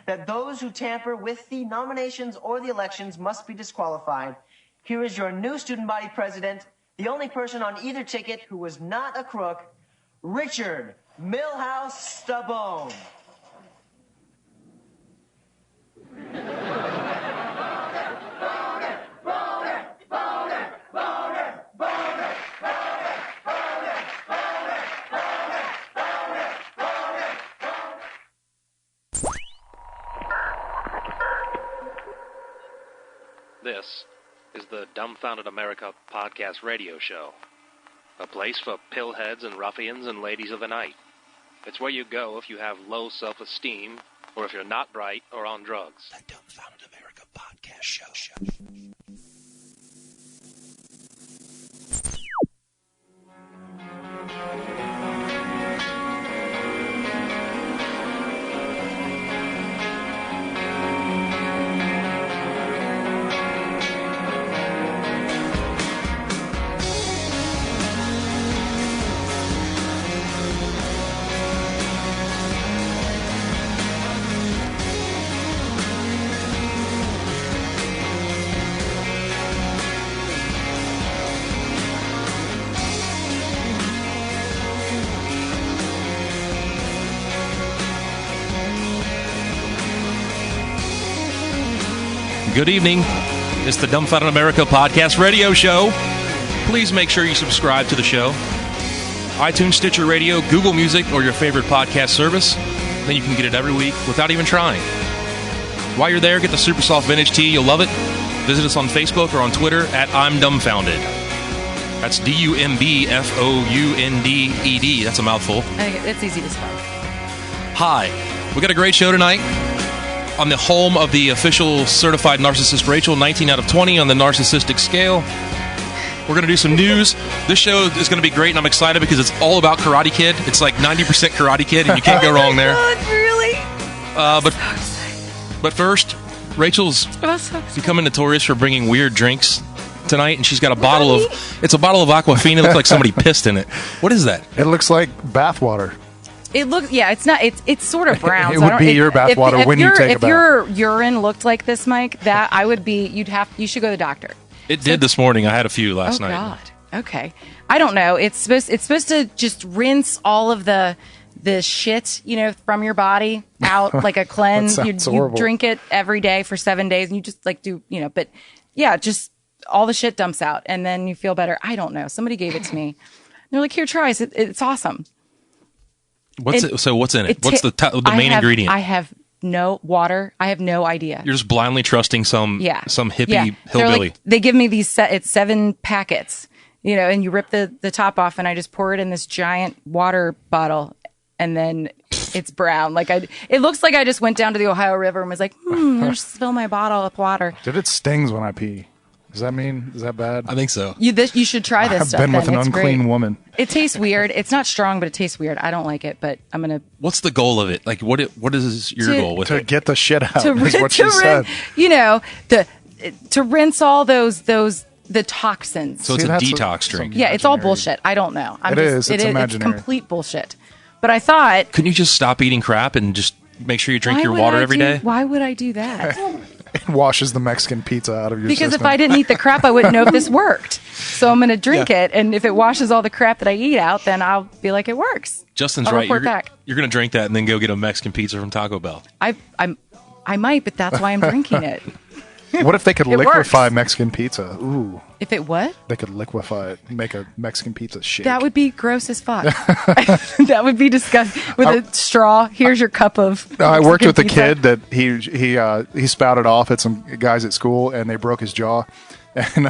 that those who tamper with the nominations or the elections must be disqualified. Here is your new student body president, the only person on either ticket who was not a crook, Richard Milhouse Stabone. This is the Dumbfounded America podcast radio show. A place for pillheads and ruffians and ladies of the night. It's where you go if you have low self-esteem or if you're not bright or on drugs. The Dumbfounded America podcast show. Good evening. It's the Dumbfounded America podcast radio show. Please make sure you subscribe to the show. iTunes, Stitcher Radio, Google Music, or your favorite podcast service. Then you can get it every week without even trying. While you're there, get the Super Soft Vintage Tea. You'll love it. Visit us on Facebook or on Twitter at I'm Dumbfounded. That's DUMBFOUNDED. That's a mouthful. It's easy to spell. Hi. We got a great show tonight. On the home of the official certified narcissist Rachel, 19 out of 20 on the narcissistic scale. We're going to do some news. This show is going to be great, and I'm excited because it's all about Karate Kid. It's like 90% Karate Kid, and you can't go wrong there. God, really? But first, Rachel's becoming notorious for bringing weird drinks tonight, and she's got a bottle of Aquafina. It looks like somebody pissed in it. What is that? It looks like bathwater. It looks, yeah, it's not, it's sort of brown. It would be your bathwater when you take a bath. If your urine looked like this, Mike, that I would be, you should go to the doctor. It did this morning. I had a few last night. Oh, God. Okay. I don't know. It's supposed to just rinse all of the shit, from your body out like a cleanse. You drink it every day for 7 days and you just but yeah, just all the shit dumps out and then you feel better. I don't know. Somebody gave it to me. They're like, here, try it. It's awesome. What's in it? What's the main ingredient? I have no water. I have no idea. You're just blindly trusting some hippie hillbilly. They give me these it's 7 packets, and you rip the top off and I just pour it in this giant water bottle and then it's brown. It looks like I just went down to the Ohio River and was like, just fill my bottle with water. Dude, it stings when I pee. Is that bad? I think so. You should try this stuff. I've been with an unclean woman. It tastes weird. It's not strong, but it tastes weird. I don't like it, but I'm going to... What's the goal of it? Like, what is your goal with it? To get the shit out, is what she said. To rinse all the toxins. So it's a detox drink. Yeah, it's all bullshit. I don't know. It's imaginary. It's complete bullshit. But I thought... Couldn't you just stop eating crap and just make sure you drink your water every day? Why would I do that? It washes the Mexican pizza out of your system. Because if I didn't eat the crap, I wouldn't know if this worked. So I'm going to drink it, and if it washes all the crap that I eat out, then I'll be like, it works. Justin's right. You're going to drink that and then go get a Mexican pizza from Taco Bell. I might, but that's why I'm drinking it. What if they could liquefy Mexican pizza? Ooh. If it what? They could liquefy it, make a Mexican pizza shake. That would be gross as fuck. That would be disgusting. With a straw, here's your cup of I worked with a kid that he spouted off at some guys at school, and they broke his jaw. And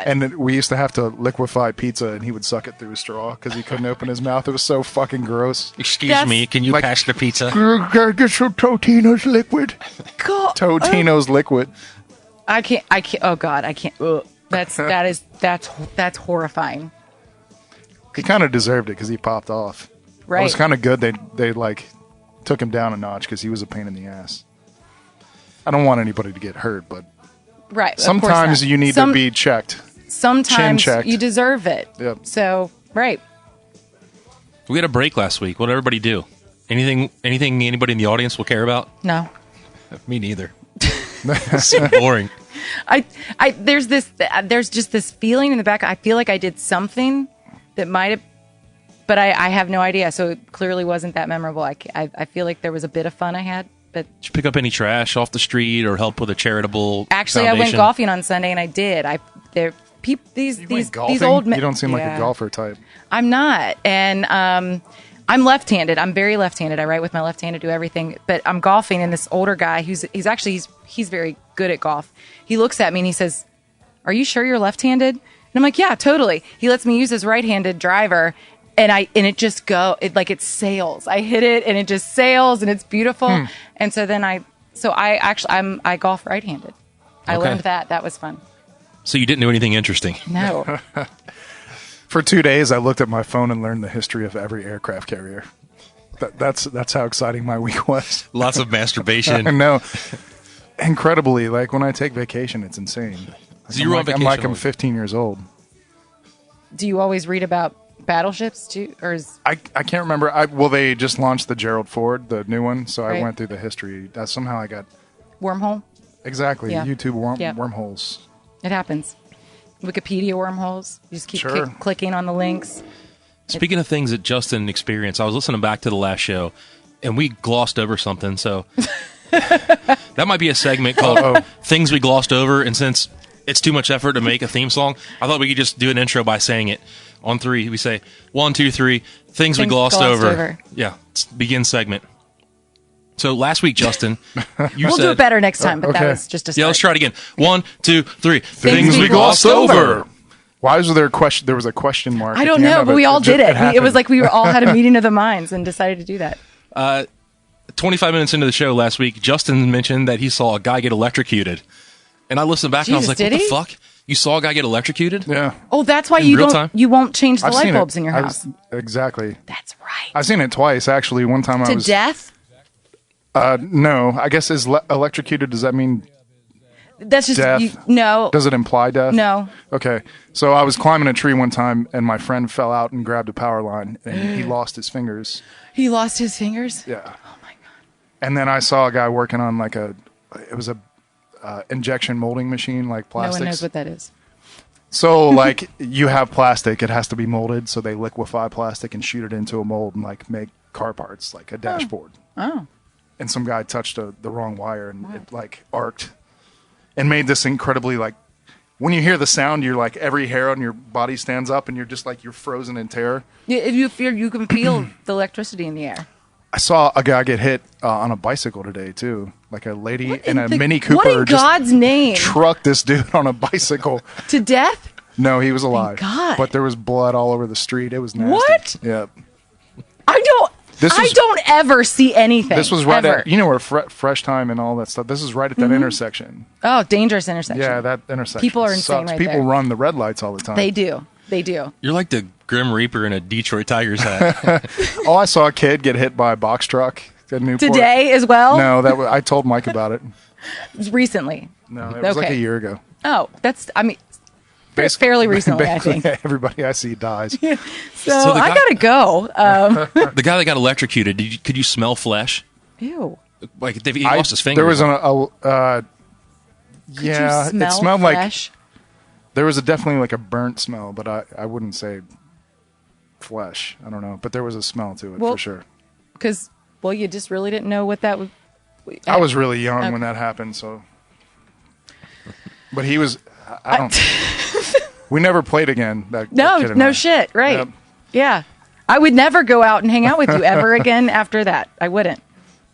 and we used to have to liquefy pizza, and he would suck it through a straw because he couldn't open his mouth. It was so fucking gross. Excuse me, can you pass the pizza? Get some Totino's liquid. God. Totino's liquid. I can't. Oh God, I can't. Ugh. That's horrifying. He kind of deserved it because he popped off. Right. It was kind of good. They took him down a notch because he was a pain in the ass. I don't want anybody to get hurt, but right. Sometimes you need to be checked. Sometimes you deserve it. Yep. So right. We had a break last week. What did everybody do? Anything anybody in the audience will care about? No. Me neither. So boring. There's just this feeling in the back. I feel like I did something that might have, but I have no idea. So it clearly wasn't that memorable. I feel like there was a bit of fun I had, but did you pick up any trash off the street or help with a charitable? Actually, foundation? I went golfing on Sunday, and I did. These old men. You don't seem like a golfer type. I'm not, and I'm left-handed. I'm very left-handed. I write with my left hand to do everything. But I'm golfing, and this older guy he's very good at golf. He looks at me and he says, "Are you sure you're left-handed?" And I'm like, "Yeah, totally." He lets me use his right-handed driver, and it just it sails. I hit it, and it just sails, and it's beautiful. And so then I golf right-handed. I learned that. That was fun. So you didn't do anything interesting? No. For 2 days, I looked at my phone and learned the history of every aircraft carrier. That's how exciting my week was. Lots of masturbation. No, incredibly, like when I take vacation, it's insane. So you're on vacation. I'm 15 years old. Do you always read about battleships too, or is I can't remember. They just launched the Gerald Ford, the new one, so I went through the history. Somehow I got wormhole? Exactly. Yeah. YouTube wormholes. It happens. Wikipedia wormholes. You just keep clicking on the links. Speaking of things that Justin experienced, I was listening back to the last show, and we glossed over something. So that might be a segment called Things We Glossed Over. And since it's too much effort to make a theme song, I thought we could just do an intro by saying it. On 3, we say 1, 2, 3. Things we glossed over. Yeah, begin segment. So last week, Justin, we'll do it better next time, but that was just a start. Yeah, let's try it again. 1, 2, 3. Things we glossed over. Why was there a question? There was a question mark. I don't know, but we all did it. It was like we all had a meeting of the minds and decided to do that. 25 minutes into the show last week, Justin mentioned that he saw a guy get electrocuted. And I listened back and I was like, what the fuck? You saw a guy get electrocuted? Yeah. Oh, that's why you won't change the light bulbs in your house. Exactly. That's right. I've seen it twice, actually. One time to death? No. I guess electrocuted, does that mean that's just death? No. Does it imply death? No. Okay. So I was climbing a tree one time, and my friend fell out and grabbed a power line, and he lost his fingers. He lost his fingers? Yeah. Oh, my God. And then I saw a guy working on it was a injection molding machine, like plastics. No one knows what that is. So, like, you have plastic, it has to be molded, so they liquefy plastic and shoot it into a mold and, like, make car parts, like a dashboard. Oh. And some guy touched the wrong wire, and it, like, arced and made this incredibly, like, when you hear the sound, you're like, every hair on your body stands up, and you're just like, you're frozen in terror. Yeah, you can feel the electricity in the air. I saw a guy get hit on a bicycle today, too. Like a lady in a Mini Cooper. What in God's name? Trucked this dude on a bicycle. To death? No, he was alive. Thank God. But there was blood all over the street. It was nasty. What? Yeah. I don't ever see anything. This was right at, where Fresh Time and all that stuff. This is right at that intersection. Oh, dangerous intersection. Yeah, that intersection. People are insane right People there. run the red lights all the time. They do. They do. You're like the Grim Reaper in a Detroit Tigers hat. Oh, I saw a kid get hit by a box truck at Newport. Today as well? No, I told Mike about it. Recently? No, it was like a year ago. Oh, fairly recently, I think. Everybody I see dies. So I gotta go. The guy that got electrocuted, could you smell flesh? Ew. Like he lost his finger. There was it smelled flesh? like there was definitely like a burnt smell, but I wouldn't say flesh. I don't know, but there was a smell to it for sure. Because you just really didn't know what that would. I was really young when that happened, so. But he was. I don't. We never played again. No shit. Right. Yep. Yeah. I would never go out and hang out with you ever again after that. I wouldn't.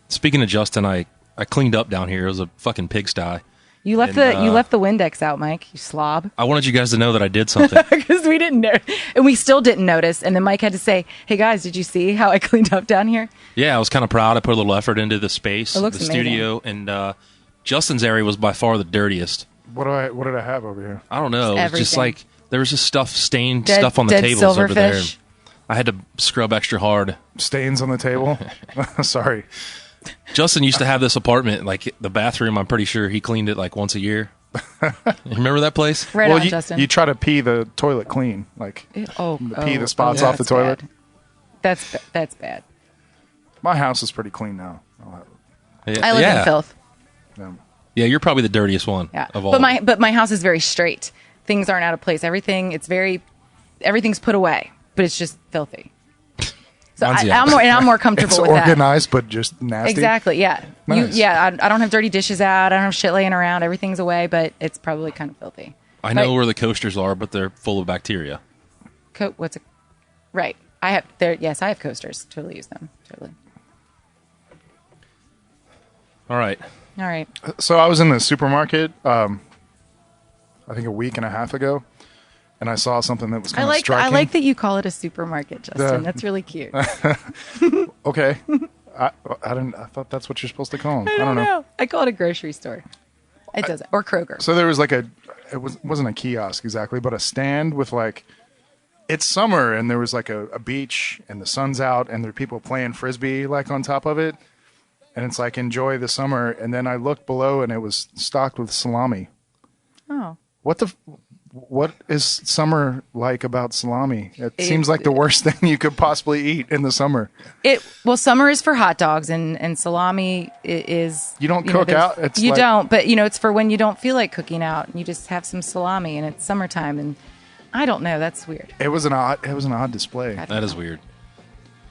Speaking of Justin, I cleaned up down here. It was a fucking pigsty. You left the Windex out, Mike. You slob. I wanted you guys to know that I did something. Because we didn't know. And we still didn't notice. And then Mike had to say, hey, guys, did you see how I cleaned up down here? Yeah, I was kind of proud. I put a little effort into the space, it looks the amazing. studio. And Justin's area was by far the dirtiest. What did I have over here? I don't know. It was just like there was just stained dead, stuff on the dead tables silverfish. over there. I had to scrub extra hard. Stains on the table? Sorry. Justin used to have this apartment, like the bathroom. I'm pretty sure he cleaned it like once a year. You remember that place? Right on, Justin. You try to pee the toilet clean, like pee the spots off the toilet. Bad. That's bad. My house is pretty clean now. I live in filth. Yeah, you're probably the dirtiest one of all. But my house is very straight. Things aren't out of place. Everything's put away, but it's just filthy. So I'm more comfortable with that. It's organized, but just nasty. Exactly. Yeah. Nice. I don't have dirty dishes out. I don't have shit laying around. Everything's away, but it's probably kind of filthy. I know where the coasters are, but they're full of bacteria. Right. I have coasters. Totally use them. Totally. All right. So I was in the supermarket, I think a week and a half ago, and I saw something that was kind of striking. I like that you call it a supermarket, Justin. That's really cute. Okay. I thought that's what you're supposed to call them. I don't know. I call it a grocery store. It doesn't. Or Kroger. So there was wasn't a kiosk exactly, but a stand with it's summer, and there was a beach, and the sun's out, and there are people playing Frisbee on top of it. And it's enjoy the summer. And then I looked below, and it was stocked with salami. Oh. What is summer like about salami? It seems like the worst thing you could possibly eat in the summer. Summer is for hot dogs, and salami is... You don't cook out? Don't, but it's for when you don't feel like cooking out, and you just have some salami, and it's summertime, and I don't know. That's weird. It was an odd display. That is weird.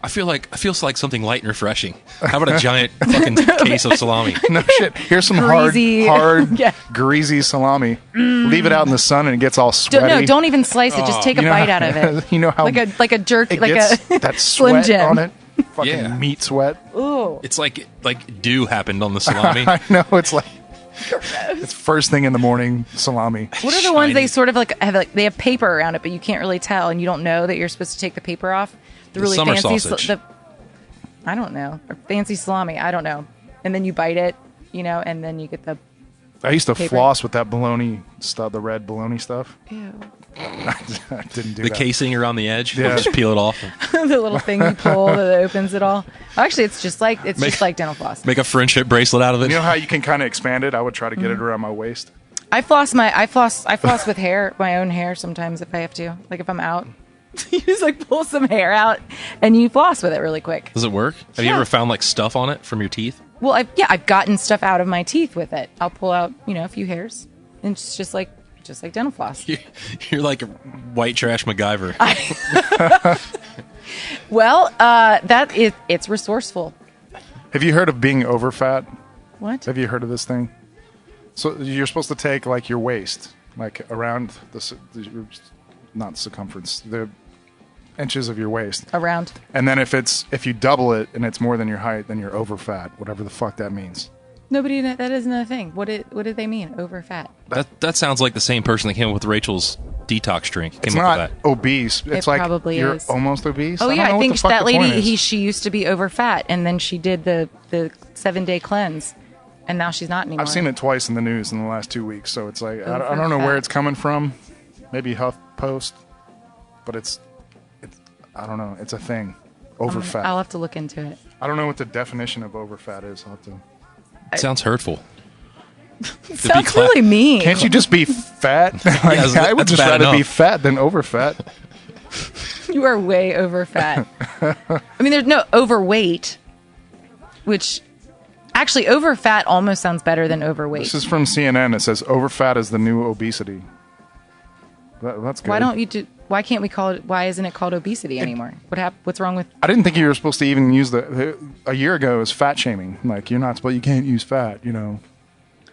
I feel like something light and refreshing. How about a giant fucking case of salami? No shit. Here's some greasy, hard, greasy salami. Leave it out in the sun and it gets all sweaty. Don't even slice it. Just take a bite out of it. You know how like a jerk, it like gets a that Slim sweat Jim on it. Fucking meat sweat. Ooh. It's like dew happened on the salami. I know. It's first thing in the morning salami. What are the ones they sort of they have paper around it, but you can't really tell, and you don't know that you're supposed to take the paper off? The really summer fancy sausage. I don't know. Or fancy salami. I don't know. And then you bite it, and then you get the I used to paper. floss with that bologna stuff, the red bologna stuff. Ew. I didn't do the that. casing around the edge. Yeah. Just peel it off. The little thing you pull that opens it all. Actually, it's just like dental floss. Make a friendship bracelet out of it. You know how you can kind of expand it? I would try to get it around my waist. I floss with hair, my own hair sometimes if I have to. Like if I'm out. You just pull some hair out and you floss with it really quick. Does it work? Have you ever found stuff on it from your teeth? Well, I've gotten stuff out of my teeth with it. I'll pull out, a few hairs, and it's just like dental floss. You're like a white trash MacGyver. Well, it's resourceful. Have you heard of being over fat? What? Have you heard of this thing? So you're supposed to take your waist, around not circumference, the inches of your waist. Around. And then if you double it and it's more than your height, then you're over fat, whatever the fuck that means. That isn't a thing. What did they mean? Over fat. That sounds like the same person that came up with Rachel's detox drink. It's not obese. It's probably you're is. almost obese. Oh yeah, I think that lady she used to be over fat, and then she did the 7-day cleanse, and now she's not anymore. I've seen it twice in the news in the last 2 weeks, so it's I don't know where it's coming from. Maybe HuffPost, but it's I don't know. It's a thing. Over fat. I'll have to look into it. I don't know what the definition of over fat is. I'll have to. It sounds hurtful. It sounds really mean. Can't you just be fat? I would just rather be fat than over fat. You are way over fat. I mean, there's no overweight, which actually over fat almost sounds better than overweight. This is from CNN. It says over fat is the new obesity. That's good. Why can't we call it? Why isn't it called obesity anymore? What's wrong with? I didn't think you were supposed to even use a year ago it was fat shaming. You're not supposed. You can't use fat. And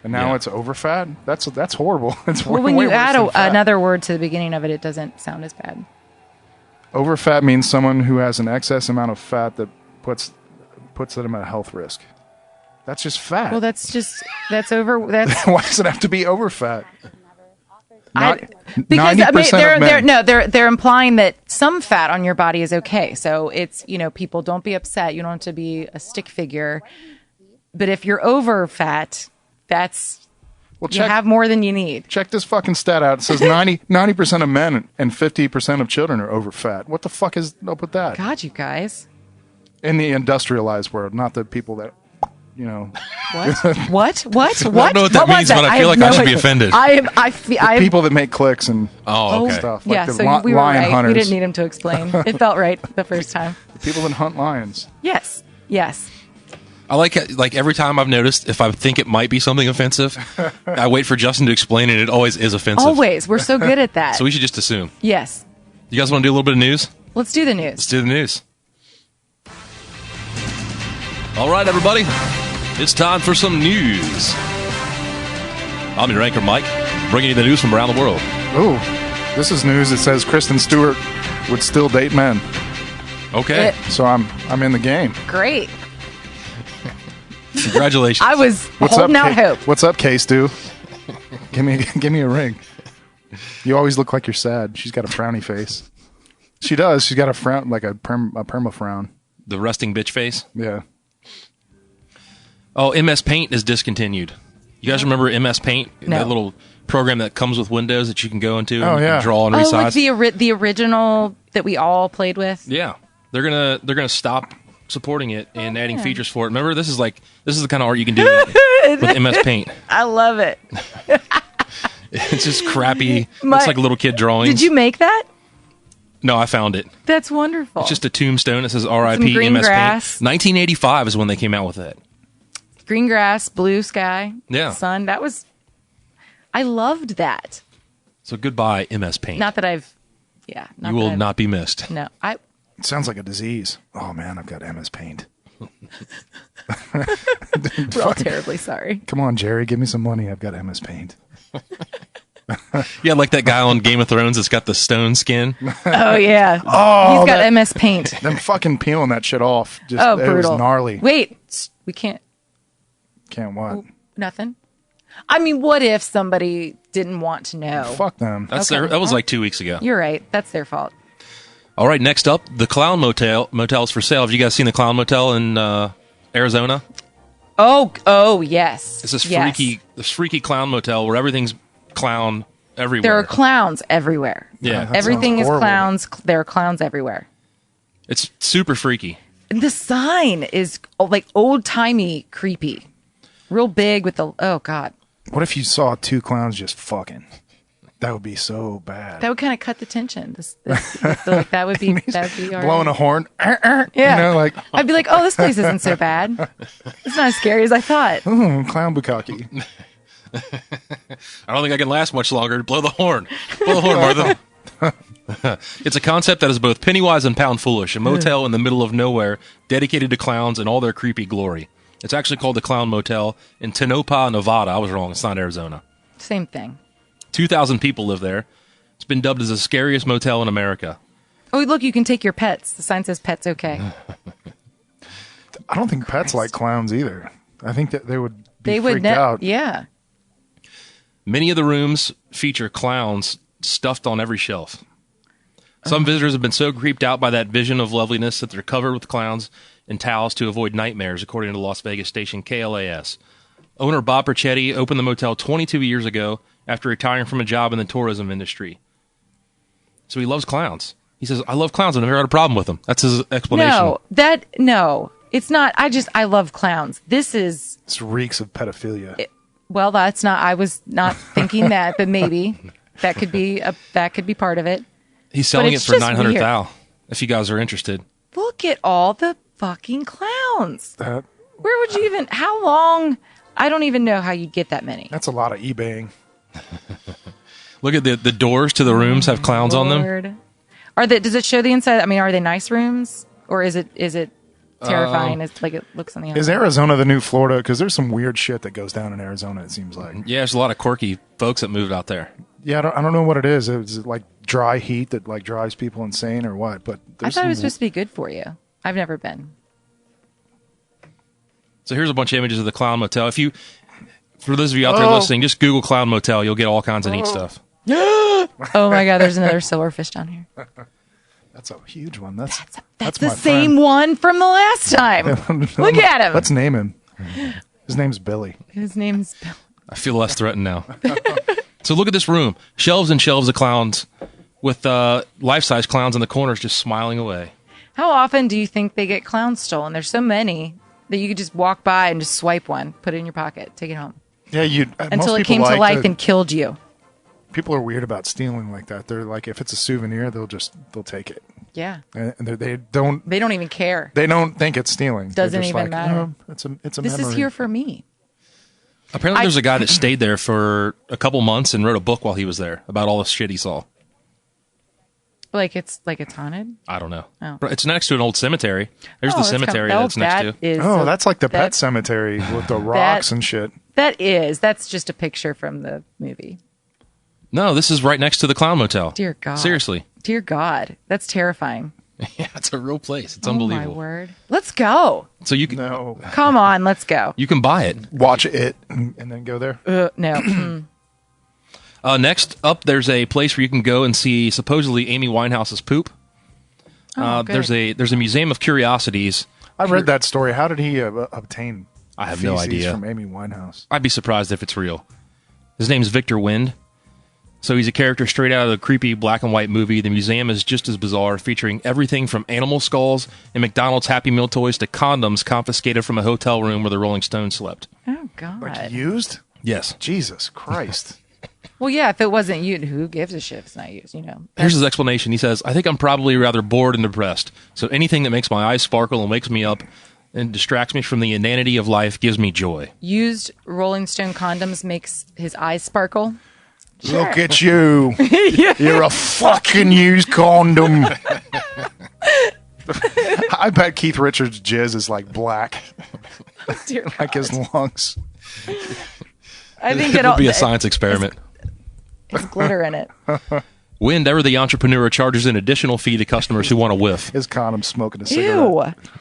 now it's over fat. That's horrible. It's when you add another word to the beginning of it, it doesn't sound as bad. Over fat means someone who has an excess amount of fat that puts them at a health risk. That's just fat. Well, that's over. Why does it have to be over fat? Because they're implying that some fat on your body is okay. So it's people don't be upset. You don't have to be a stick figure. But if you're over fat, you have more than you need. Check this fucking stat out. It says 90% of men and 50% of children are over fat. What the fuck is up with that? God, you guys. In the industrialized world, not the people that. What? I don't know what that means, but I feel like I should be offended. People that make clicks and stuff. Yeah, the so we were right. hunters. We didn't need him to explain. It felt right the first time. The people that hunt lions. Yes. I like every time I've noticed, if I think it might be something offensive, I wait for Justin to explain, and it always is offensive. Always. We're so good at that. So we should just assume. Yes. You guys want to do a little bit of news? Let's do the news. Let's do the news. All right, everybody. It's time for some news. I'm your anchor, Mike, bringing you the news from around the world. Ooh, this is news that says Kristen Stewart would still date men. Okay. So I'm in the game. Great. Congratulations. I was holding out hope. What's up, K-Stu? Give me a ring. You always look like you're sad. She's got a frowny face. She does. She's got a frown, like a perma frown. The resting bitch face? Yeah. Oh, MS Paint is discontinued. You guys remember MS Paint? No. That little program that comes with Windows that you can go into and yeah. draw and resize. Like the original that we all played with? Yeah. They're gonna stop supporting it and adding features for it. Remember, this is the kind of art you can do with MS Paint. I love it. It's just crappy. Looks like a little kid drawing. Did you make that? No, I found it. That's wonderful. It's just a tombstone. It says R.I.P. green MS grass. Paint. 1985 is when they came out with it. Green grass, blue sky, sun. I loved that. So goodbye, MS Paint. Not that I've, you will not be missed. No, It sounds like a disease. Oh man, I've got MS Paint. We're all terribly sorry. Come on, Jerry, give me some money. I've got MS Paint. Yeah, like that guy on Game of Thrones that's got the stone skin. Oh yeah. He's got MS Paint. Them fucking peeling that shit off. Just, brutal. It was gnarly. Wait, we can't. Can't what? Nothing. I mean, what if somebody didn't want to know? Fuck them. That was like 2 weeks ago. You're right. That's their fault. All right, next up, the Clown Motel's for sale. Have you guys seen the Clown Motel in Arizona? Oh yes. It's this freaky clown motel where everything's clown everywhere. There are clowns everywhere. Yeah. Everything is clowns. There are clowns everywhere. It's super freaky. And the sign is like old-timey creepy. Real big with oh God. What if you saw two clowns just fucking? That would be so bad. That would kind of cut the tension. Like that would be all right. Blowing a horn. Yeah. You know, like I'd be like, oh, this place isn't so bad. It's not as scary as I thought. Clown bukkake. I don't think I can last much longer. Blow the horn. Blow the horn, Martha. It's a concept that is both Pennywise and pound foolish. A motel in the middle of nowhere dedicated to clowns and all their creepy glory. It's actually called the Clown Motel in Tonopah, Nevada. I was wrong. It's not Arizona. Same thing. 2,000 people live there. It's been dubbed as the scariest motel in America. Oh, look, you can take your pets. The sign says pets okay. I don't think pets like clowns either. I think that they would be freaked out. Yeah. Many of the rooms feature clowns stuffed on every shelf. Some visitors have been so creeped out by that vision of loveliness that they're covered with clowns and towels to avoid nightmares, according to Las Vegas station KLAS. Owner Bob Perchetti opened the motel 22 years ago after retiring from a job in the tourism industry. So he loves clowns. He says, I love clowns. I've never had a problem with them. That's his explanation. No, it's not. I love clowns. This reeks of pedophilia. Well, that's not, I was not thinking that, but maybe that could be part of it. He's selling it for $900,000 if you guys are interested. Look at all the fucking clowns. Where would you even, how long? I don't even know how you'd get that many. That's a lot of eBaying. Look at the doors to the rooms have clowns on them. Does it show the inside? I mean, are they nice rooms or is it terrifying? It's like it looks on the outside. Is Arizona the new Florida? Because there's some weird shit that goes down in Arizona. It seems like. Yeah, there's a lot of quirky folks that moved out there. Yeah, I don't know what it is. Is it like dry heat that like drives people insane or what? But I thought it was supposed to be good for you. I've never been. So here's a bunch of images of the Clown Motel. For those of you out there listening, just Google Clown Motel. You'll get all kinds of neat stuff. Oh my God, there's another silverfish down here. That's a huge one. That's the same one from the last time. Look at him. Let's name him. His name's Billy. I feel less threatened now. So look at this room. Shelves and shelves of clowns with life-size clowns in the corners just smiling away. How often do you think they get clowns stolen? There's so many that you could just walk by and just swipe one, put it in your pocket, take it home. Yeah, until it came to life and killed you. People are weird about stealing like that. They're like, if it's a souvenir, they'll take it. Yeah. And they don't even care. They don't think it's stealing. Doesn't just even matter. Oh, it's a this memory. is here for me. Apparently, there's a guy that stayed there for a couple months and wrote a book while he was there about all the shit he saw. Like it's haunted? I don't know. Oh. But it's next to an old cemetery. There's the cemetery that's next to. That's like the pet cemetery with the rocks and shit. That's just a picture from the movie. No, this is right next to the Clown Motel. Dear God. Seriously. Dear God. That's terrifying. Yeah, it's a real place. It's unbelievable. Oh, my word. Let's go. So you can No. Come on, let's go. You can buy it. Watch it and then go there. No. Next up, there's a place where you can go and see supposedly Amy Winehouse's poop. Good. There's a museum of curiosities. I read that story. How did he obtain I have no idea. from Amy Winehouse? I'd be surprised if it's real. His name's Victor Wind. So he's a character straight out of the creepy black and white movie. The museum is just as bizarre, featuring everything from animal skulls and McDonald's Happy Meal toys to condoms confiscated from a hotel room where the Rolling Stones slept. Oh, God. Like used? Yes. Jesus Christ. Well, yeah, if it wasn't used, who gives a shit if it's not used, you know? Here's his explanation. He says, I think I'm probably rather bored and depressed. So anything that makes my eyes sparkle and wakes me up and distracts me from the inanity of life gives me joy. Used Rolling Stone condoms makes his eyes sparkle. Sure. Look at you. You're a fucking used condom. I bet Keith Richards' jizz is like black. Dear like God. his lungs. I think it would be a science experiment. It's glitter in it. Wind, ever the entrepreneur, charges an additional fee to customers who want to whiff. His condom's smoking a cigarette. Ew.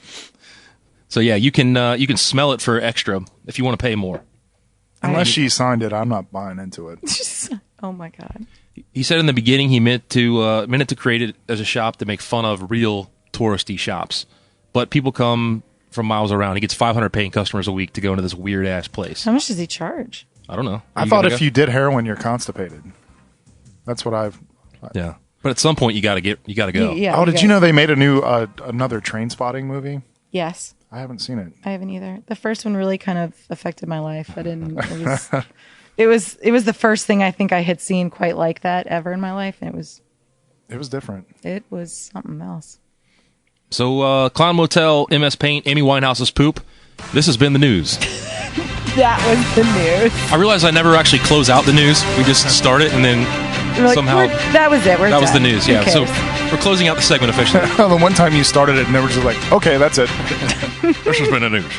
So yeah, you can smell it for extra if you want to pay more. Unless she signed it, I'm not buying into it. Oh my God. He said in the beginning he meant to create it as a shop to make fun of real touristy shops, but people come from miles around. He gets 500 paying customers a week to go into this weird ass place. How much does he charge? I don't know. I thought if you did heroin, you're constipated. That's what I've. Yeah, but at some point you got to go. Yeah. Oh, did you know they made a new another Trainspotting movie? Yes. I haven't seen it. I haven't either. The first one really kind of affected my life. It was the first thing I think I had seen quite like that ever in my life, and it was different. It was something else. So, Clown Motel, MS Paint, Amy Winehouse's poop. This has been the news. That was the news. I realize I never actually close out the news. We just start it and then somehow that was it. That was the news. Yeah. So we're closing out the segment officially. The one time you started it and they were just like, okay, that's it. This has been the news.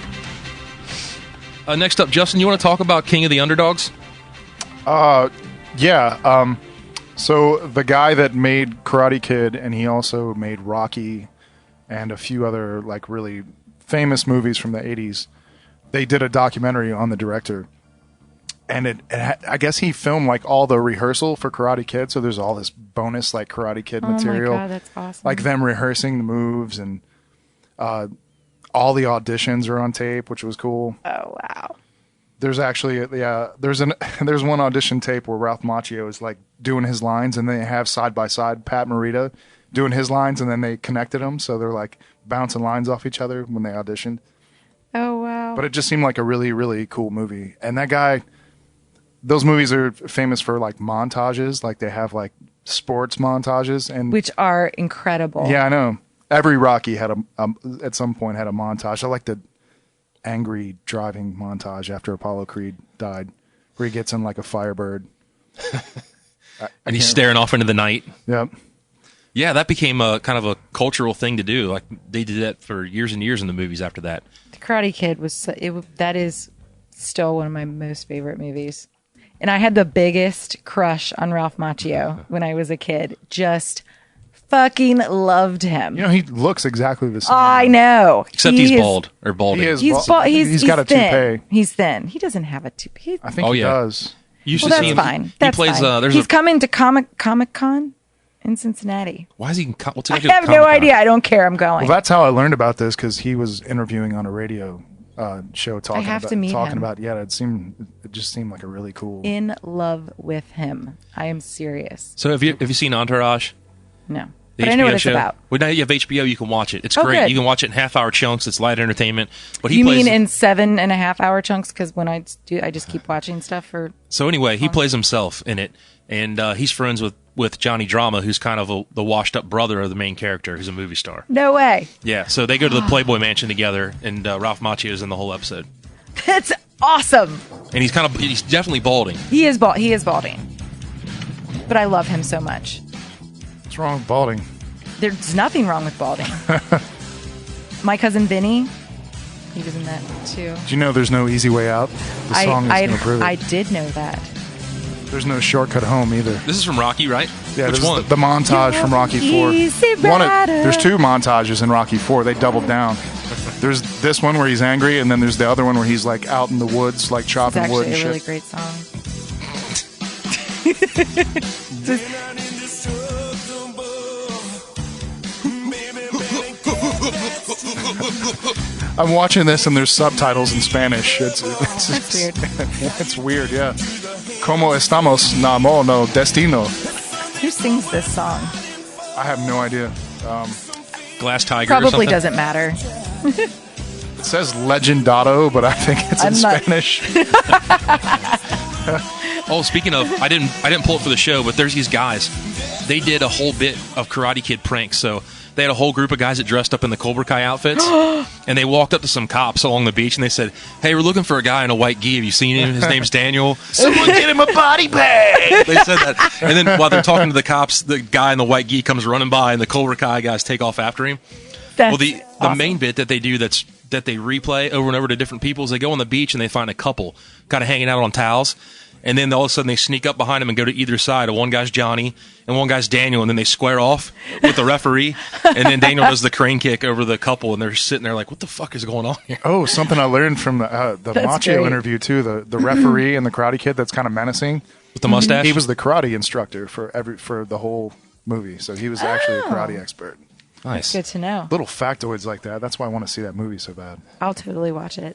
Next up, Justin, you want to talk about King of the Underdogs? Yeah. So the guy that made Karate Kid, and he also made Rocky and a few other like really famous movies from the 80s, they did a documentary on the director. And I guess he filmed like all the rehearsal for Karate Kid, so there's all this bonus like Karate Kid material. Oh my God, that's awesome. Like them rehearsing the moves, and all the auditions are on tape, which was cool. Oh wow. There's actually there's one audition tape where Ralph Macchio is like doing his lines, and they have side by side Pat Morita doing his lines, and then they connected them, so they're like bouncing lines off each other when they auditioned. Oh wow. But it just seemed like a really, really cool movie. And that guy, those movies are famous for like montages, like they have like sports montages, and which are incredible. Yeah, I know. Every Rocky had at some point had a montage. I like the angry driving montage after Apollo Creed died, where he gets in like a Firebird. And he's staring off into the night. Yep. Yeah, that became a kind of a cultural thing to do. Like they did that for years and years in the movies after that. The Karate Kid that is still one of my most favorite movies. And I had the biggest crush on Ralph Macchio when I was a kid. Just fucking loved him. You know, he looks exactly the same. I know. Except he's bald or balding. He is He's got a thin. toupee. He's thin. He doesn't have a toupee. I think he does. You That's fine. That's he plays. fine. He's coming to Comic-Con in Cincinnati. Why is he? What's he I gonna do at have no Comic-Con? idea. I don't care. I'm going. Well, that's how I learned about this, because he was interviewing on a radio show talking about. Yeah, it just seemed like a really cool. In love with him. I am serious. So have you seen Entourage? No. But I know what it's about. Well, now you have HBO, you can watch it. It's Oh, great. good. You can watch it in half-hour chunks. It's light entertainment. But You mean in 7.5-hour chunks? Because when I just keep watching stuff for... So anyway, he plays himself in it, and he's friends with Johnny Drama, who's kind of the washed-up brother of the main character, who's a movie star. No way. Yeah, so they go to the Playboy Mansion together, and Ralph Macchio's in the whole episode. That's awesome. And he's definitely balding. He is balding. But I love him so much. What's wrong with balding? There's nothing wrong with balding. My cousin Vinny, he was in that too. Do you know there's no easy way out? The song is going to prove it. I did know that. There's no shortcut home either. This is from Rocky, right? Yeah, Which this one? is the montage from Rocky 4. There's 2 montages in Rocky 4. They doubled down. There's this one where he's angry, and then there's the other one where he's like out in the woods, like chopping wood and It's shit. actually a really great song. I'm watching this and there's subtitles in Spanish. It's weird. It's weird, yeah. Como estamos na mono destino. Who sings this song? I have no idea. Glass Tiger or Probably something? doesn't matter. It says legendado, but I think it's in Spanish. Oh, speaking of, I didn't pull it for the show, but there's these guys. They did a whole bit of Karate Kid pranks. So they had a whole group of guys that dressed up in the Cobra Kai outfits, and they walked up to some cops along the beach, and they said, "Hey, we're looking for a guy in a white gi. Have you seen him? His name's Daniel. Someone get him a body bag." They said that, and then while they're talking to the cops, the guy in the white gi comes running by, and the Cobra Kai guys take off after him. That's the awesome. main bit that they do that they replay over and over to different people is they go on the beach and they find a couple kind of hanging out on towels, and then all of a sudden they sneak up behind them and go to either side. One guy's Johnny and one guy's Daniel, and then they square off with the referee, and then Daniel does the crane kick over the couple, and they're sitting there like, what the fuck is going on here? Oh, something I learned from the Macchio great. interview too. The referee and the Karate Kid that's kind of menacing. With the mustache? He was the karate instructor for the whole movie, so he was actually a karate expert. Nice. Good to know. Little factoids like that. That's why I want to see that movie so bad. I'll totally watch it.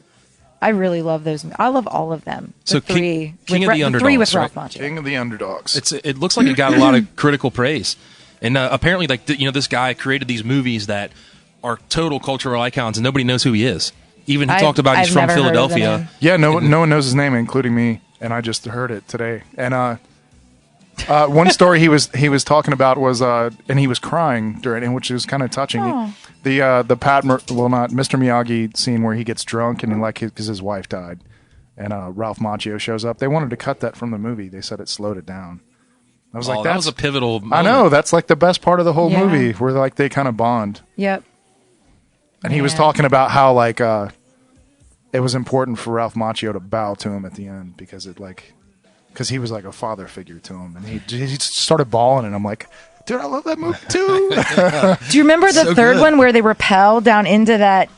I really love those. I love all of them. The So three. King of the Underdogs, Three with right? Ralph Macchio. King of the Underdogs. It looks like it got a lot of critical praise, and apparently, like this guy created these movies that are total cultural icons, and nobody knows who he is. Even he talked about he's I've from never heard of the Philadelphia. name. Yeah, no one knows his name, including me, and I just heard it today. And one story he was talking about was, and he was crying during it, which was kind of touching. Oh. The Mr. Miyagi scene where he gets drunk and because his wife died, and Ralph Macchio shows up. They wanted to cut that from the movie. They said it slowed it down. I was like, That was a pivotal moment. I know, that's like the best part of the whole Yeah. movie, where like they kind of bond. Yep. And he was Yeah. talking about how like it was important for Ralph Macchio to bow to him at the end because he was like a father figure to him, and he started bawling, and I'm like, dude, I love that movie too. Do you remember the So third good. one where they rappel down into that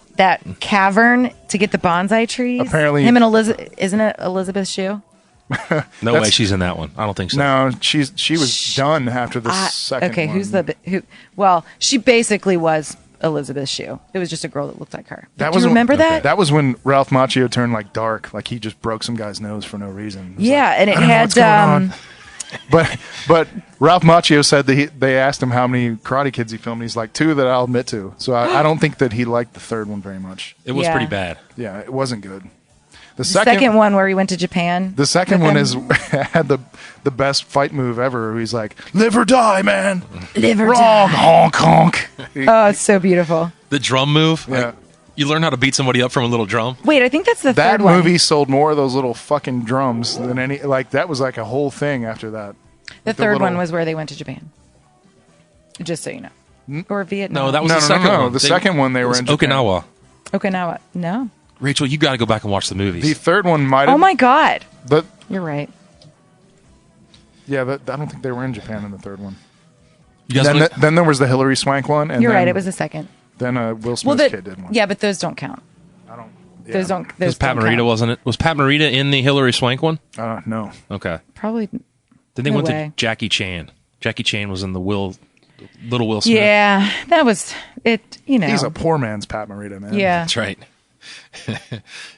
cavern to get the bonsai trees? Apparently- him and Elizabeth. Isn't it Elizabeth Shue? No way she's in that one. I don't think so. No, she was done after the second. Okay, one. who? Well, she basically was Elizabeth Shue. It was just a girl that looked like her. That Do you remember that? That was when Ralph Macchio turned like dark, like he just broke some guy's nose for no reason. It was Yeah, like, and it I don't know had what's going on. But Ralph Macchio said that they asked him how many Karate Kids he filmed. He's like 2 that I'll admit to. So I don't think that he liked the third one very much. It was Yeah. pretty bad. Yeah, it wasn't good. The second one where he went to Japan. The second with one him. had the best fight move ever. He's like, live or die, man. Live or Wrong, Die. honk, honk. Oh, it's so beautiful. The drum move. Yeah. Like, you learn how to beat somebody up from a little drum. Wait, I think that's the That third one. movie sold more of those little fucking drums than any. Like that was like a whole thing after that. The third little- one was where they went to Japan. Just so you know. Or Vietnam. No, that was No, the no, second no, one. the second one they it were was in Japan. Okinawa. Okinawa. No. Rachel, you got to go back and watch the movies. The third one might have. Oh my God. But You're right. yeah, I don't think they were in Japan in the third one. you guys Then, look- then there was the Hillary Swank one, and You're then, right. It was the second. Then Will Well, Smith's kid did one. yeah, but those don't count. I don't. Yeah. Those don't. It Those was Pat don't Morita, count. wasn't it? Was Pat Morita in the Hillary Swank one? No. Okay. Probably. Then they No went way. to Jackie Chan. Jackie Chan was in the Little Will Smith. Yeah, that was it. You know. He's a poor man's Pat Morita, man. Yeah. That's right.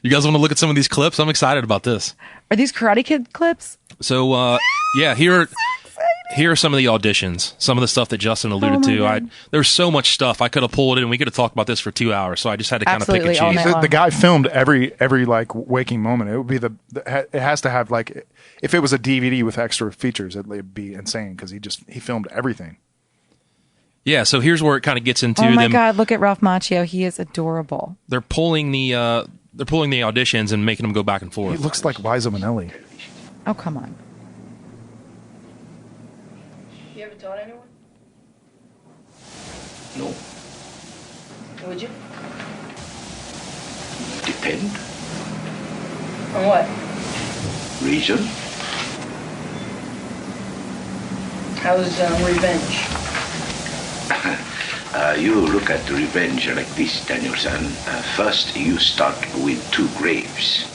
You guys want to look at some of these clips? I'm excited about this. Are these Karate Kid clips? So, yeah, here here are some of the auditions, some of the stuff that Justin alluded to. There's so much stuff. I could have pulled it, and we could have talked about this for 2 hours, so I just had to kind of pick and choose. The guy filmed every like waking moment. It would be it has to have like, if it was a DVD with extra features, it'd be insane because he filmed everything. Yeah, so here's where it kind of gets into. Oh my God! Look at Ralph Macchio. He is adorable. They're pulling the auditions and making them go back and forth. He looks like Liza Minnelli. Oh, come on. You ever taught anyone? No. Would you? Depend. On what? Reason. How's revenge? You look at revenge like this, Daniel-san. First, you start with 2 graves.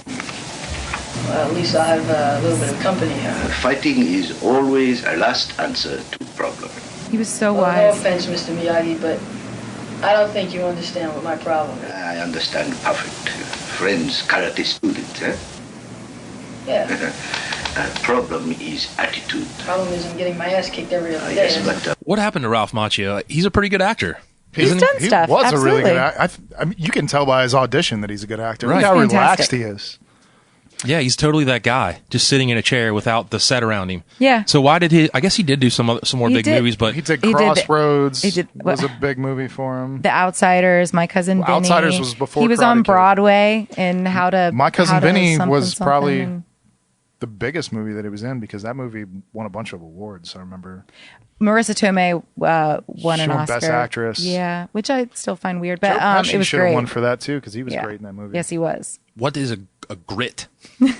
Well, at least I have a little bit of company here. Fighting is always a last answer to problem. He was so No wise. offense, Mr. Miyagi, but I don't think you understand what my problem is. I understand perfect. Friends, karate students, eh? Yeah. Problem is attitude. Problem is I'm getting my ass kicked every other day. Yes, but What happened to Ralph Macchio? He's a pretty good actor. He's done stuff. He was Absolutely. a really good actor. I mean, you can tell by his audition that he's a good actor. Right. Look how Fantastic. relaxed he is. Yeah, he's totally that guy, just sitting in a chair without the set around him. Yeah. So why did he? I guess he did do some more He big did. movies, but He did He did- Crossroads. he did- was a big movie for him. The Outsiders, My Cousin Vinny. Outsiders was before He was Karate on Kid. Broadway and How to. My Cousin How to Vinny something, was something, probably and the biggest movie that he was in because that movie won a bunch of awards. I remember. Marissa Tomei won She an won Oscar. Best Actress. Yeah, which I still find weird, but Joe Pesci it was should have great. won for that too because he was Yeah. great in that movie. Yes, he was. what is a grit? You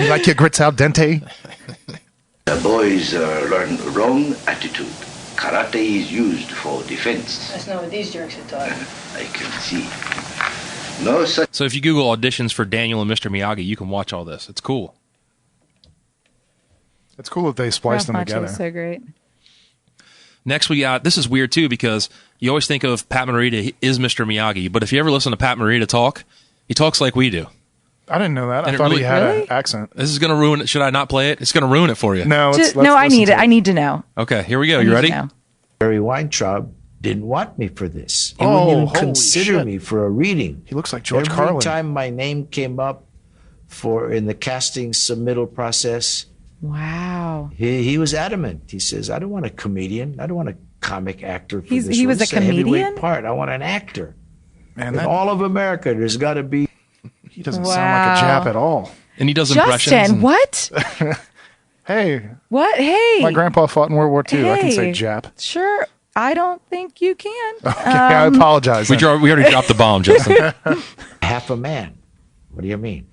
like your grits al dente? the boys learn wrong attitude. Karate is used for defense. That's not what these jerks are taught. I can see. No such So if you Google auditions for Daniel and Mr. Miyagi, you can watch all this. It's cool. It's cool that they spliced Ralph them Macchio together. is so great. Next, we got, this is weird too because you always think of Pat Morita he is Mr. Miyagi, but if you ever listen to Pat Morita talk, he talks like we do. I didn't know that. And I it thought really- he had Really? an accent. This is going to ruin it. Should I not play it? It's going to ruin it for you. No, I need it. I need to know. Okay, here we go. I You need ready? to know. Barry Weintraub didn't want me for this. He Oh, wouldn't even holy consider shit. me for a reading. He looks like George Every Carlin. time my name came up in the casting submittal process, Wow. he was adamant. He says, "I don't want a comedian. I don't want a comic actor for this. He was one. a It's heavyweight comedian? part. I want an actor. Man, In that, all of America, there's got to be." he doesn't sound like a Wow. Jap at all. And he does impressions. Justin, and- what? Hey, What? Hey. my grandpa fought in World War II. I can say Hey. Jap. Sure. I don't think you can. Okay, I apologize. We then. already dropped the bomb, Justin. Half a man. What do you mean?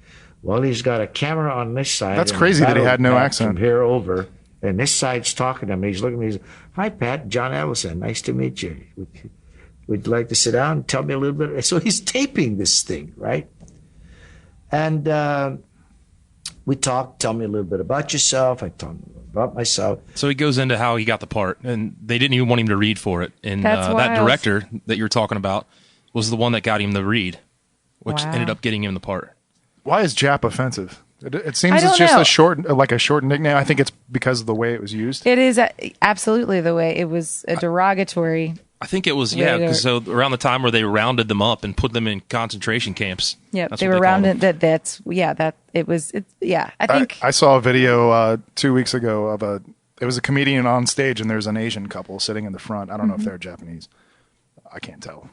Well, he's got a camera on this side. That's and crazy that he battle had no map accent. From here over, and this side's talking to him. He's looking at me. He's, "Hi, Pat. John Ellison. Nice to meet you. Would you like to sit down and tell me a little bit?" So he's taping this thing, right? And we talked. Tell me a little bit about yourself. I told him about myself. So he goes into how he got the part, and they didn't even want him to read for it. And That's that wild. director that you were talking about was the one that got him the read, which Wow. ended up getting him the part. Why is Jap offensive? It seems I it's don't just know. a short nickname. I think it's because of the way it was used. It is absolutely the way it was a derogatory. I think it was, Yeah, yeah, they're- because so around the time where they rounded them up and put them in concentration camps. Yeah, That's they what were called around them. it. That's that it was. Yeah, I think I saw a video 2 weeks ago of it was a comedian on stage and there's an Asian couple sitting in the front. I don't know if they're Japanese. I can't tell.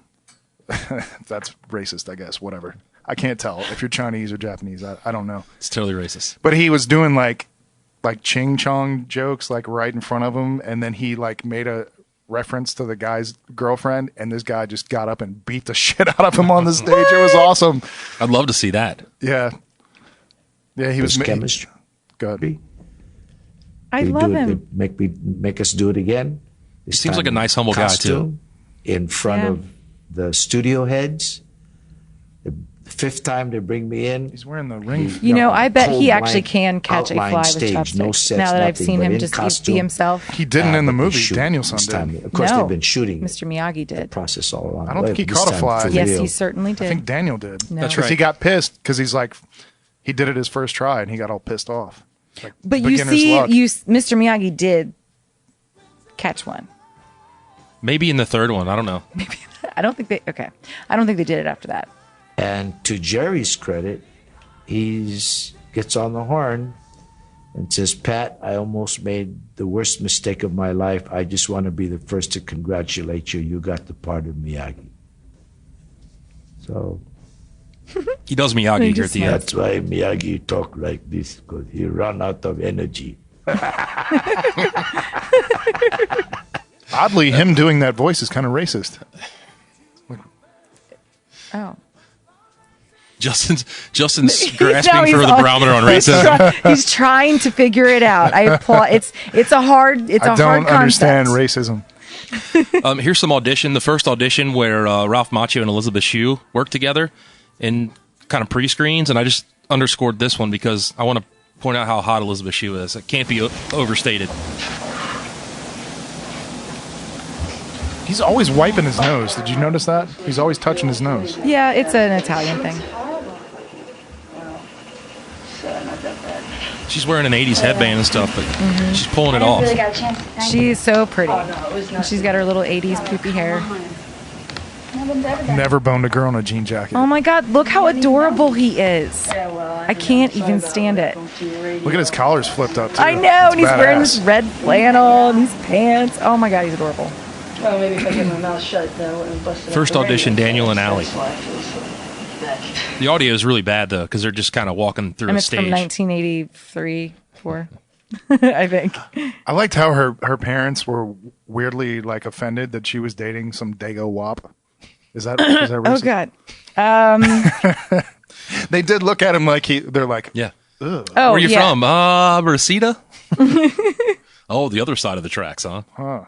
That's racist, I guess. Whatever. I can't tell if you're Chinese or Japanese. I don't know. It's totally racist. But he was doing like ching chong jokes like right in front of him, and then he like made a reference to the guy's girlfriend, and this guy just got up and beat the shit out of him on the stage. It was awesome. I'd love to see that. Yeah. Yeah, he was There's chemistry. Good. I They love do it, him. they make us do it again. He seems like a nice, humble guy, too. In front Yeah. of the studio heads. The fifth time they bring me in. He's wearing the ring. You know, I bet he cold actually blank can catch a fly outline with stage, chopsticks. no sets, now that I've nothing, seen but him in just costume. be himself, He didn't in the but they movie. shoot Danielson this did. time. Of course, No. they've been shooting Mr. Miyagi the did. process all along. I don't the think he way, caught this a time fly. for Yes, real. he certainly I did. think Daniel did. No. That's Because he right. got pissed because he's like, he did it his first try and he got all pissed off. But you see, Mr. Miyagi did catch one. Maybe in the third one. I don't know. Maybe. I don't think they did it after that. And to Jerry's credit, he gets on the horn and says, Pat, I almost made the worst mistake of my life. I just want to be the first to congratulate you. You got the part of Miyagi. So he does Miyagi here at the end. That's why Miyagi talk like this, because he run out of energy. Oddly, him doing that voice is kind of racist. Oh. Justin's grasping for the barometer on racism. He's trying to figure it out. I applaud. It's a hard concept. I don't understand racism. Here's some audition. The first audition where Ralph Macchio and Elizabeth Shue worked together in kind of pre-screens, and I just underscored this one because I want to point out how hot Elizabeth Shue is. It can't be overstated. He's always wiping his nose. Did you notice that? He's always touching his nose. Yeah, it's an Italian thing. She's wearing an 80s headband and stuff, but she's pulling it off. She's so pretty. She's got her little 80s poopy hair. Never boned a girl in a jean jacket. Oh my God, look how adorable he is. I can't even stand it. Look at his collar's flipped up, too. I know, and he's wearing this red flannel and these pants. Oh my God, he's adorable. Well, maybe if I get my mouth shut, then I wouldn't bust it. First audition, Daniel and Allie. The audio is really bad, though, because they're just kind of walking through a it's stage. From 1983, 4, I think. I liked how her parents were weirdly offended that she was dating some Dago Wop. Is that racist? Oh God. They did look at him like they're like, yeah. Ugh. Where are you from? Reseda? Oh, the other side of the tracks, huh? Huh.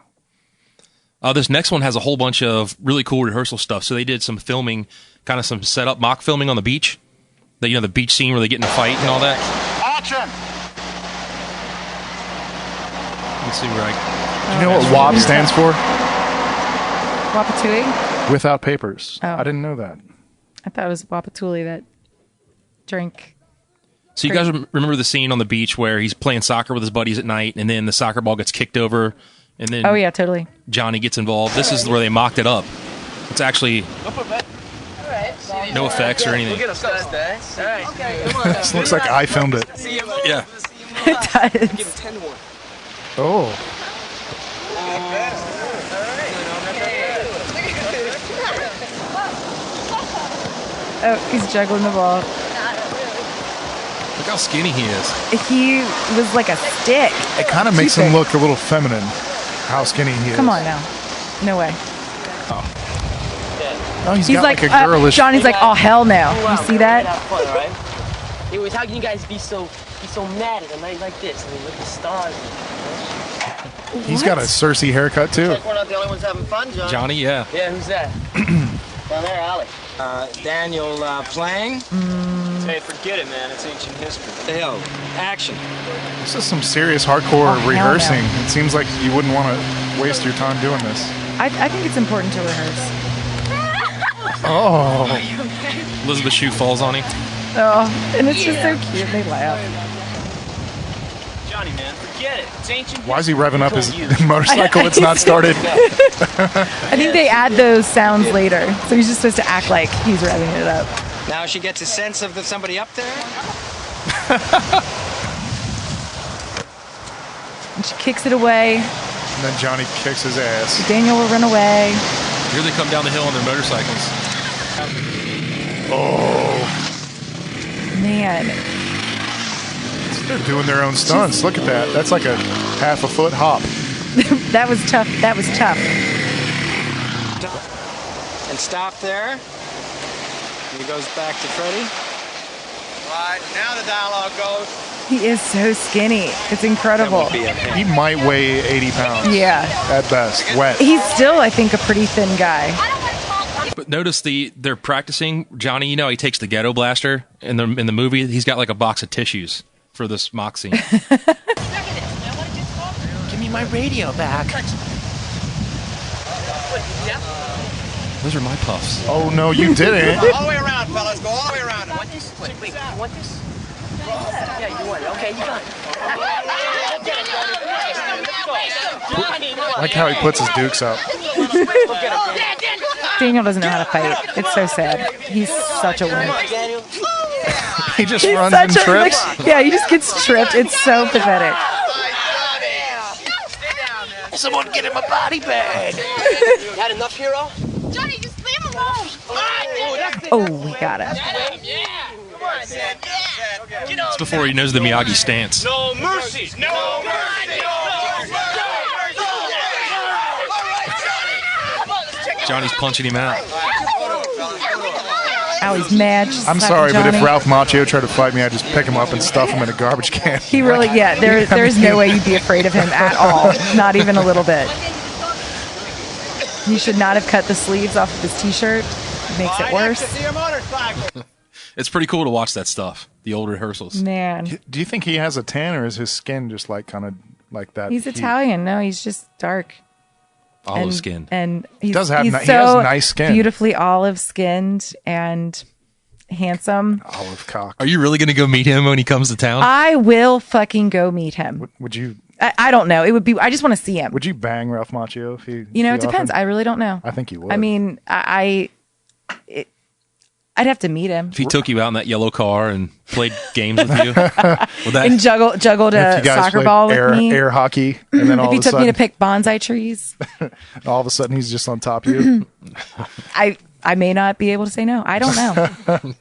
This next one has a whole bunch of really cool rehearsal stuff. So they did some filming, kind of some setup, mock filming on the beach. The beach scene where they get in a fight and all that. Action! Let's see where Do you know what WAP stands for? Wapatui? Without papers. Oh. I didn't know that. I thought it was Wapatuli that drank. So you guys remember the scene on the beach where he's playing soccer with his buddies at night, and then the soccer ball gets kicked over, and then oh yeah, totally. Johnny gets involved. This is where they mocked it up. It's actually no effects or anything. This looks like I filmed it. Yeah. It does. Oh. Oh, he's juggling the ball. Look how skinny he is. He was like a stick. It kind of makes him look a little feminine, how skinny he is. Come on now. No way. Oh, he's got like a girlish... Johnny's like, oh, hell no. You see that? Anyways, how can you guys be so mad at a night like this? I mean, look at the stars. He's got a Cersei haircut, too. Like we're not the only ones having fun, Johnny. Johnny, yeah. Yeah, who's that? Down there, Allie. Daniel playing? Hey, forget it, man. It's ancient history. What the hell? Action. This is some serious hardcore rehearsing. No. It seems like you wouldn't want to waste your time doing this. I think it's important to rehearse. Oh. Elizabeth Shue falls on him. Oh, and it's just so cute. They laugh. Johnny, man, forget it. It's ancient. Why is he revving up his motorcycle? It's not started. I think they add those sounds later, so he's just supposed to act like he's revving it up. Now she gets a sense of somebody up there. And she kicks it away. And then Johnny kicks his ass. Daniel will run away. Here they come down the hill on their motorcycles. Oh. Man. They're doing their own stunts. Look at that. That's like a half a foot hop. That was tough. That was tough. And stop there. And he goes back to Freddie. Right, now the dialogue goes. He is so skinny. It's incredible. He might weigh 80 pounds. Yeah. At best. Wet. He's still, I think, a pretty thin guy. But notice they're practicing. Johnny, he takes the ghetto blaster in the movie. He's got like a box of tissues for this mock scene. Give me my radio back. Those are my puffs. Oh, no, you didn't. All the way around, fellas. Go all the way around. Want this? Wait, you want this? Yeah, you won. Okay, you got it. I like how he puts his dukes up. Daniel doesn't know how to fight. It's so sad. He's such a wimp. He just runs and trips. Yeah, he just gets tripped. It's so pathetic. Someone get him a body bag. You had enough, Hero? Johnny, just leave him alone. Oh, we got it. It's before he knows the Miyagi stance. No mercy! No mercy! Johnny's punching him out. Allie's mad. I'm sorry, but if Ralph Macchio tried to fight me, I'd just pick him up and stuff him in a garbage can. He really, yeah, there's no way you'd be afraid of him at all. Not even a little bit. You should not have cut the sleeves off of his t-shirt. It makes it worse. It's pretty cool to watch that stuff, the old rehearsals. Man. Do you think he has a tan, or is his skin just like kind of like that? He's Italian. No, he's just dark. Olive skinned. And he has nice skin. Beautifully olive skinned and handsome. Olive cock. Are you really going to go meet him when he comes to town? I will fucking go meet him. Would you? I don't know. It would be. I just want to see him. Would you bang Ralph Macchio if he? It depends. I really don't know. I think you would. I mean, I'd have to meet him. If he took you out in that yellow car and played games with you, and juggled a soccer ball with me, air hockey, and then if he took me to pick bonsai trees, all of a sudden he's just on top of you. I may not be able to say no. I don't know.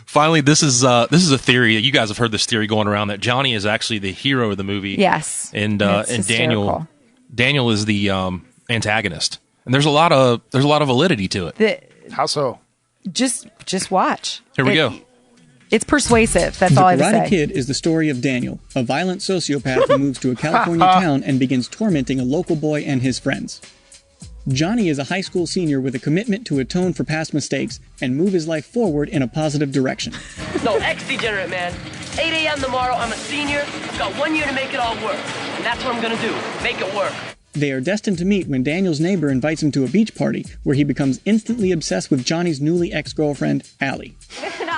Finally, this is a theory. You guys have heard this theory going around that Johnny is actually the hero of the movie. Yes, and Daniel is the antagonist, and there's a lot of validity to it. How so? Just watch. Here we go. It's persuasive. That's all I have to say. The Karate Kid is the story of Daniel, a violent sociopath who moves to a California town and begins tormenting a local boy and his friends. Johnny is a high school senior with a commitment to atone for past mistakes and move his life forward in a positive direction. No, ex-degenerate, man. 8 a.m. tomorrow, I'm a senior. I've got 1 year to make it all work. And that's what I'm going to do. Make it work. They are destined to meet when Daniel's neighbor invites him to a beach party where he becomes instantly obsessed with Johnny's newly ex-girlfriend, Allie. Listen,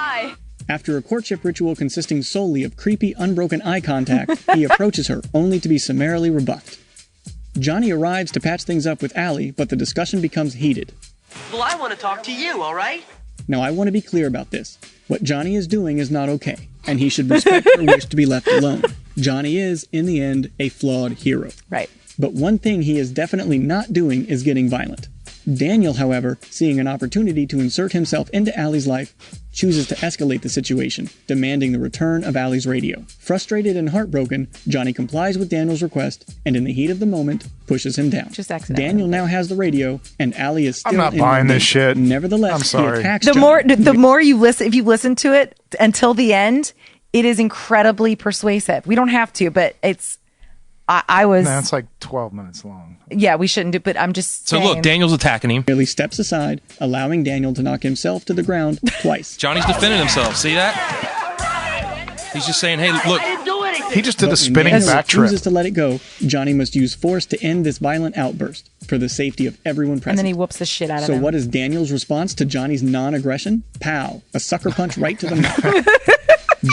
After a courtship ritual consisting solely of creepy, unbroken eye contact, he approaches her, only to be summarily rebuffed. Johnny arrives to patch things up with Allie, but the discussion becomes heated. Well, I want to talk to you, all right? Now, I want to be clear about this. What Johnny is doing is not okay, and he should respect her wish to be left alone. Johnny is, in the end, a flawed hero. Right. But one thing he is definitely not doing is getting violent. Daniel, however, seeing an opportunity to insert himself into Allie's life, chooses to escalate the situation, demanding the return of Allie's radio. Frustrated and heartbroken, Johnny complies with Daniel's request, and in the heat of the moment, pushes him down. Just accidentally. Daniel now has the radio, and Allie is still I'm not buying this shit. Nevertheless, I'm sorry. he attacks the more you listen, if you listen to it until the end, it is incredibly persuasive. We don't have to, but it's. It's like 12 minutes long. Yeah, we shouldn't do, but I'm just saying. Look, Daniel's attacking him. Billy steps aside, allowing Daniel to knock himself to the ground twice. Johnny's defending himself. See that? He's just saying, hey, look. He just did a spinning back trip. Refuses to let it go. Johnny must use force to end this violent outburst for the safety of everyone present. And then he whoops the shit out of him. So what is Daniel's response to Johnny's non-aggression? Pow. A sucker punch right to the mouth.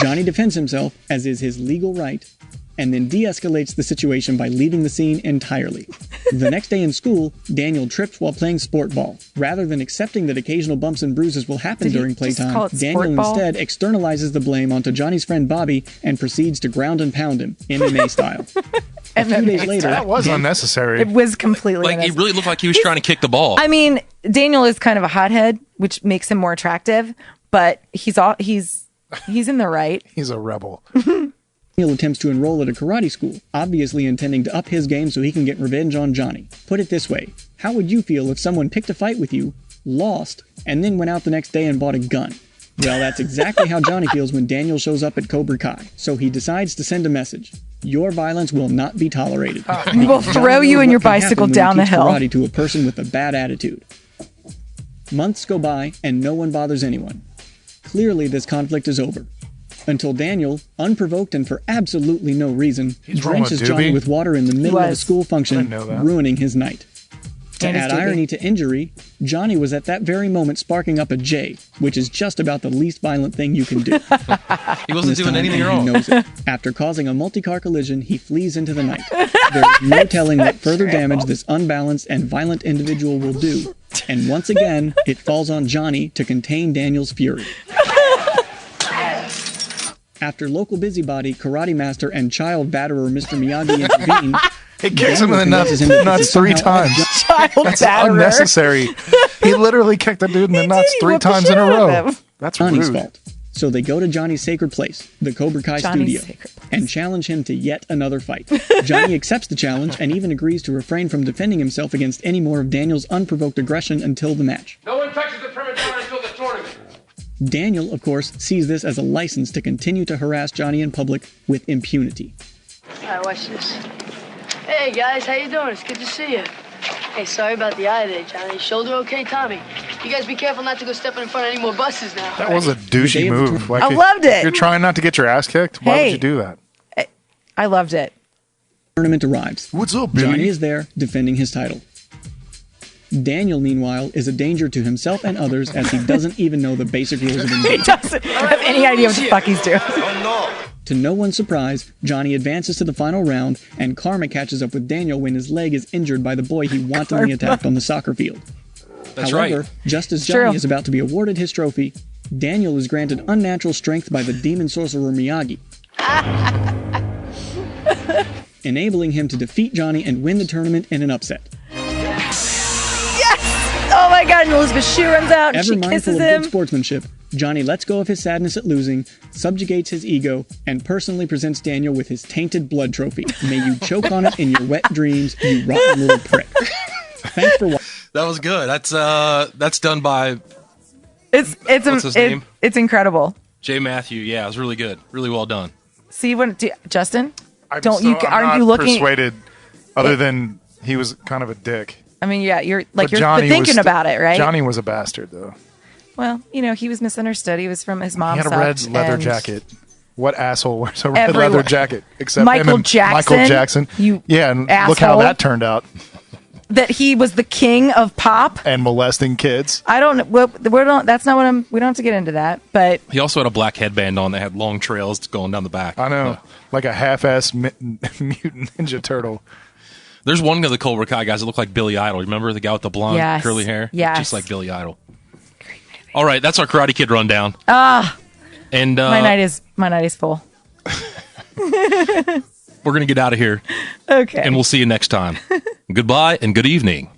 Johnny defends himself, as is his legal right, and then de-escalates the situation by leaving the scene entirely. The next day in school, Daniel trips while playing sport ball. Rather than accepting that occasional bumps and bruises will happen during playtime, Daniel instead externalizes the blame onto Johnny's friend Bobby and proceeds to ground and pound him, MMA style. A few days later, that was unnecessary. It was completely unnecessary. It really looked like he was trying to kick the ball. I mean, Daniel is kind of a hothead, which makes him more attractive, but he's in the right. He's a rebel. Daniel attempts to enroll at a karate school, obviously intending to up his game so he can get revenge on Johnny. Put it this way, how would you feel if someone picked a fight with you, lost, and then went out the next day and bought a gun? Well, that's exactly how Johnny feels when Daniel shows up at Cobra Kai. So he decides to send a message. Your violence will not be tolerated. We will throw you and your bicycle down the hill. Karate to a person with a bad attitude. Months go by and no one bothers anyone. Clearly this conflict is over. Until Daniel, unprovoked and for absolutely no reason, drenches Johnny with water in the middle of a school function, ruining his night. To add irony to injury, Johnny was at that very moment sparking up a J, which is just about the least violent thing you can do. He wasn't doing anything wrong. He knows it. After causing a multi-car collision, he flees into the night. There's no telling what further damage this unbalanced and violent individual will do. And once again, it falls on Johnny to contain Daniel's fury. After local busybody, karate master, and child batterer Mr. Miyagi intervene, he kicks him in the nuts 3 times. That's unnecessary. He literally kicked the dude in the nuts 3 times in a row. That's Johnny's rude. fault. So they go to Johnny's sacred place, the Cobra Kai studio, and challenge him to yet another fight. Johnny accepts the challenge and even agrees to refrain from defending himself against any more of Daniel's unprovoked aggression until the match. No one touches the Primadonna until the tournament. Daniel, of course, sees this as a license to continue to harass Johnny in public with impunity. All right, watch this. Hey, guys, how you doing? It's good to see you. Hey, sorry about the eye there, Johnny. Shoulder okay, Tommy? You guys be careful not to go stepping in front of any more buses now. That was a douchey move. Like, I loved it. You're trying not to get your ass kicked? Why would you do that? I loved it. Tournament arrives. What's up, baby? Johnny is there defending his title. Daniel, meanwhile, is a danger to himself and others as he doesn't even know the basic rules of engagement. He doesn't have any idea what the fuck he's doing. To no one's surprise, Johnny advances to the final round, and Karma catches up with Daniel when his leg is injured by the boy he wantonly attacked on the soccer field. That's However, right. just as Johnny is about to be awarded his trophy, Daniel is granted unnatural strength by the demon sorcerer Miyagi, enabling him to defeat Johnny and win the tournament in an upset. Oh my God! And Elizabeth Shue runs out and Ever she mindful kisses of him. good sportsmanship, Johnny lets go of his sadness at losing, subjugates his ego, and personally presents Daniel with his tainted blood trophy. May you choke on it in your wet dreams, you rotten little prick. Thanks for watching. That was good. That's done by. What's his name? It's incredible. Jay Matthew. Yeah, it was really good. Really well done. See what Justin? I'm Aren't you not looking? persuaded? Other than he was kind of a dick. I mean, yeah, you're But thinking about it, right? Johnny was a bastard, though. Well, he was misunderstood. He was from his mom. He had a red sucked, leather and jacket. What asshole wears a red Everyone- leather jacket? Except Michael him and Jackson, Michael Jackson. you yeah, and look how asshole. that turned out. That he was the king of pop. And molesting kids. I don't know. Well, that's not what I'm. We don't have to get into that. But He also had a black headband on that had long trails going down the back. I know, like a half-ass mutant Ninja Turtle. There's one of the Cobra Kai guys that looked like Billy Idol. Remember the guy with the blonde Yes. curly hair? Yes. Just like Billy Idol. All right, that's our Karate Kid rundown. And my night is full. we're gonna get out of here. Okay. And we'll see you next time. Goodbye and good evening.